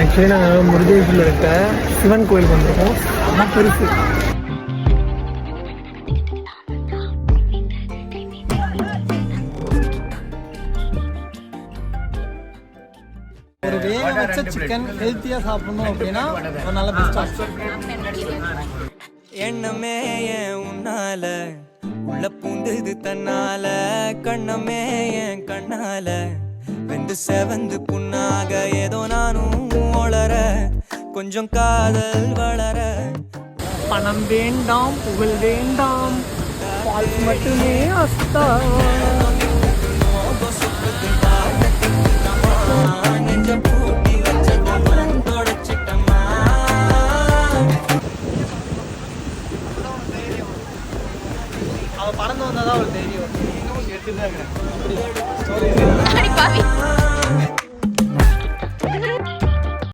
Actually நாங்கள் முருகேஸ்வரில் இருக்க சிவன் கோயிலுக்கு வந்திருக்கோம். ரொம்ப பெருசு. ஒரு வேக வச்ச சிக்கன் ஹெல்த்தியாக சாப்பிடணும் அப்படின்னா ஒரு நல்ல பெஸ்ட் ஆப்ஷன். எண்ணமே என் உன்னால உள்ள பூந்தது தன்னால கண்ணமே என் கண்ணால வெந்து செவந்து புண்ணாக ஏதோ நானும் வளர கொஞ்சம் காதல் வளர. பணம் வேண்டாம், புகழ் வேண்டாம், பால் மட்டுமே அஸ்தா.